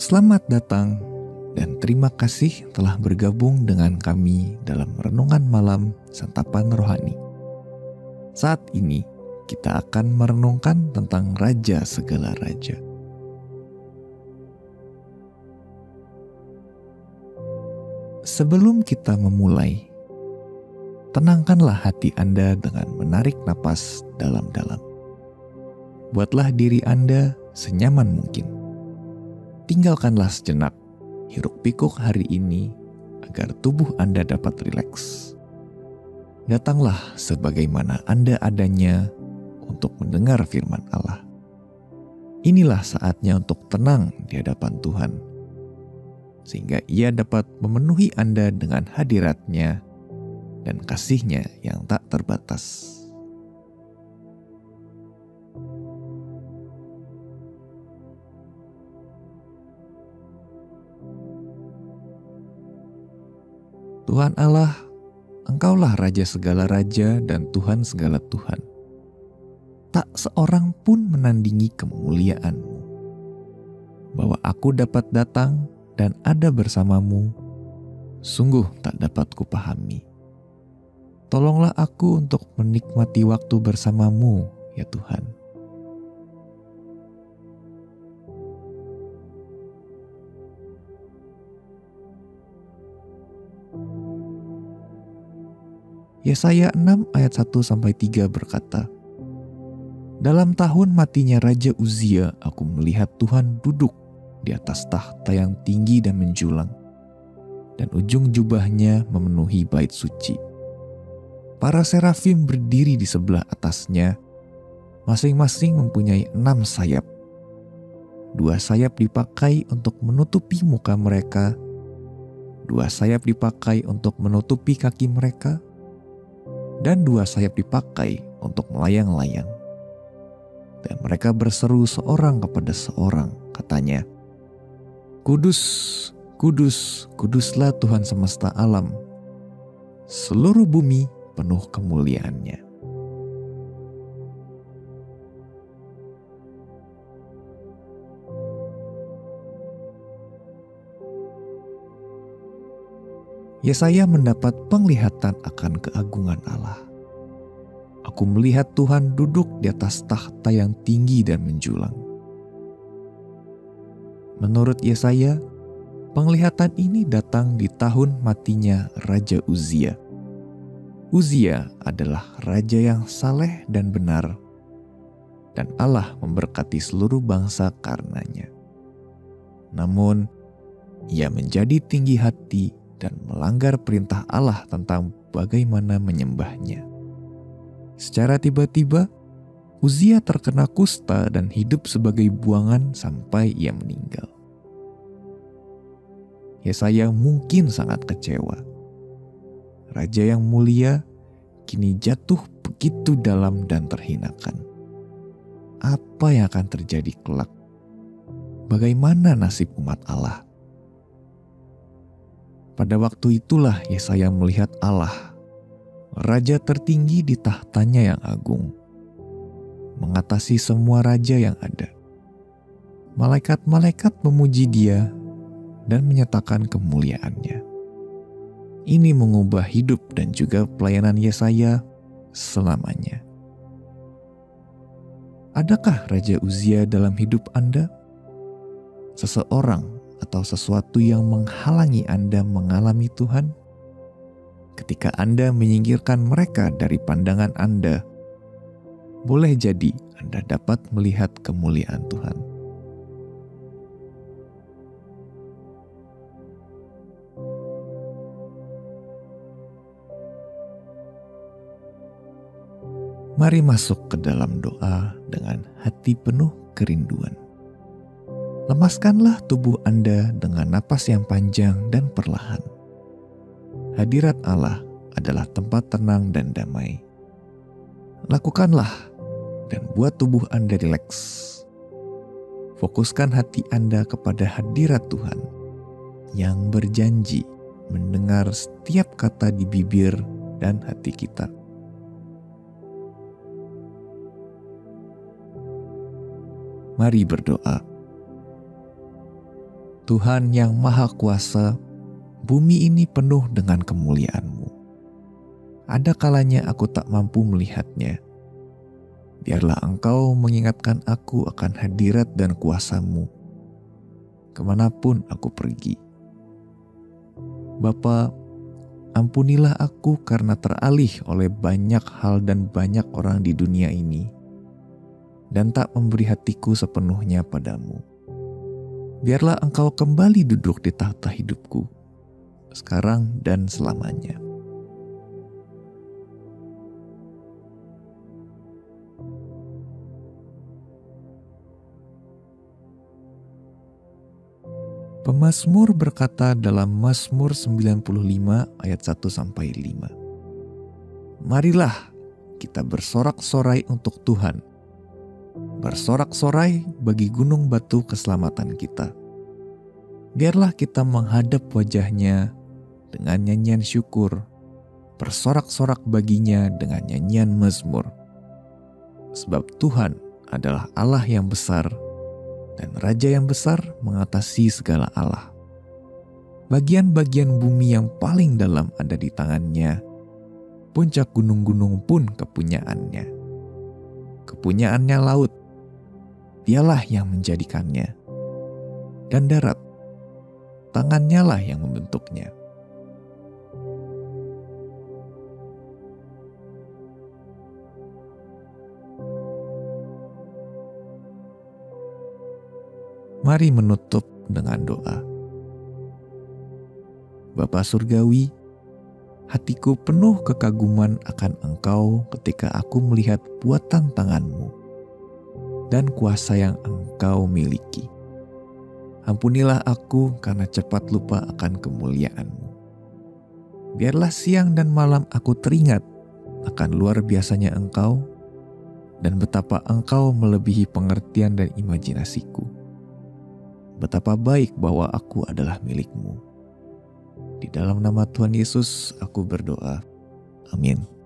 Selamat datang dan terima kasih telah bergabung dengan kami dalam renungan malam santapan rohani. Saat ini kita akan merenungkan tentang Raja segala raja. Sebelum kita memulai, tenangkanlah hati Anda dengan menarik napas dalam-dalam. Buatlah diri Anda senyaman mungkin. Tinggalkanlah sejenak hiruk-pikuk hari ini agar tubuh Anda dapat rileks. Datanglah sebagaimana Anda adanya untuk mendengar firman Allah. Inilah saatnya untuk tenang di hadapan Tuhan, sehingga Ia dapat memenuhi Anda dengan hadirat-Nya dan kasih-Nya yang tak terbatas. Tuhan Allah, Engkaulah Raja segala raja dan Tuhan segala Tuhan. Tak seorang pun menandingi kemuliaan-Mu. Bahwa aku dapat datang dan ada bersamamu, sungguh tak dapat kupahami. Tolonglah aku untuk menikmati waktu bersamamu, ya Tuhan. Yesaya 6 ayat 1-3 berkata, "Dalam tahun matinya Raja Uzia, aku melihat Tuhan duduk di atas tahta yang tinggi dan menjulang, dan ujung jubahnya memenuhi bait suci. Para serafim berdiri di sebelah atasnya, masing-masing mempunyai 6 sayap. 2 sayap dipakai untuk menutupi muka mereka, 2 sayap dipakai untuk menutupi kaki mereka, dan 2 sayap dipakai untuk melayang-layang. Dan mereka berseru seorang kepada seorang, katanya, Kudus, kudus, kuduslah Tuhan semesta alam. Seluruh bumi penuh kemuliaan-Nya." Yesaya mendapat penglihatan akan keagungan Allah. Aku melihat Tuhan duduk di atas tahta yang tinggi dan menjulang. Menurut Yesaya, penglihatan ini datang di tahun matinya Raja Uzia. Uzia adalah raja yang saleh dan benar, dan Allah memberkati seluruh bangsa karenanya. Namun, ia menjadi tinggi hati dan melanggar perintah Allah tentang bagaimana menyembahnya. Secara tiba-tiba, Uzia terkena kusta dan hidup sebagai buangan sampai ia meninggal. Yesaya mungkin sangat kecewa. Raja yang mulia kini jatuh begitu dalam dan terhinakan. Apa yang akan terjadi kelak? Bagaimana nasib umat Allah? Pada waktu itulah Yesaya melihat Allah, Raja tertinggi di tahtanya yang agung, mengatasi semua raja yang ada. Malaikat-malaikat memuji Dia dan menyatakan kemuliaan-Nya. Ini mengubah hidup dan juga pelayanan Yesaya selamanya. Adakah Raja Uzia dalam hidup Anda? Seseorang atau sesuatu yang menghalangi Anda mengalami Tuhan? Ketika Anda menyingkirkan mereka dari pandangan Anda, boleh jadi Anda dapat melihat kemuliaan Tuhan. Mari masuk ke dalam doa dengan hati penuh kerinduan. Lemaskanlah tubuh Anda dengan napas yang panjang dan perlahan. Hadirat Allah adalah tempat tenang dan damai. Lakukanlah dan buat tubuh Anda rileks. Fokuskan hati Anda kepada hadirat Tuhan yang berjanji mendengar setiap kata di bibir dan hati kita. Mari berdoa. Tuhan yang Maha Kuasa, bumi ini penuh dengan kemuliaan-Mu. Ada kalanya aku tak mampu melihatnya. Biarlah Engkau mengingatkan aku akan hadirat dan kuasa-Mu, kemanapun aku pergi. Bapa, ampunilah aku karena teralih oleh banyak hal dan banyak orang di dunia ini, dan tak memberi hatiku sepenuhnya padamu. Biarlah Engkau kembali duduk di tahta hidupku, sekarang dan selamanya. Pemazmur berkata dalam Mazmur 95 ayat 1-5. Marilah kita bersorak-sorai untuk Tuhan. Bersorak-sorai bagi gunung batu keselamatan kita. Biarlah kita menghadap wajah-Nya dengan nyanyian syukur. Bersorak-sorak baginya dengan nyanyian mazmur. Sebab Tuhan adalah Allah yang besar, dan Raja yang besar mengatasi segala Allah. Bagian-bagian bumi yang paling dalam ada di tangan-Nya. Puncak gunung-gunung pun kepunyaannya. Kepunyaannya laut, Dialah yang menjadikannya. Dan darat, tangan-Nya lah yang membentuknya. Mari menutup dengan doa. Bapa Surgawi, hatiku penuh kekaguman akan Engkau ketika aku melihat buatan tangan-Mu dan kuasa yang Engkau miliki. Ampunilah aku karena cepat lupa akan kemuliaan-Mu. Biarlah siang dan malam aku teringat akan luar biasanya Engkau dan betapa Engkau melebihi pengertian dan imajinasiku. Betapa baik bahwa aku adalah milik-Mu. Di dalam nama Tuhan Yesus aku berdoa. Amin.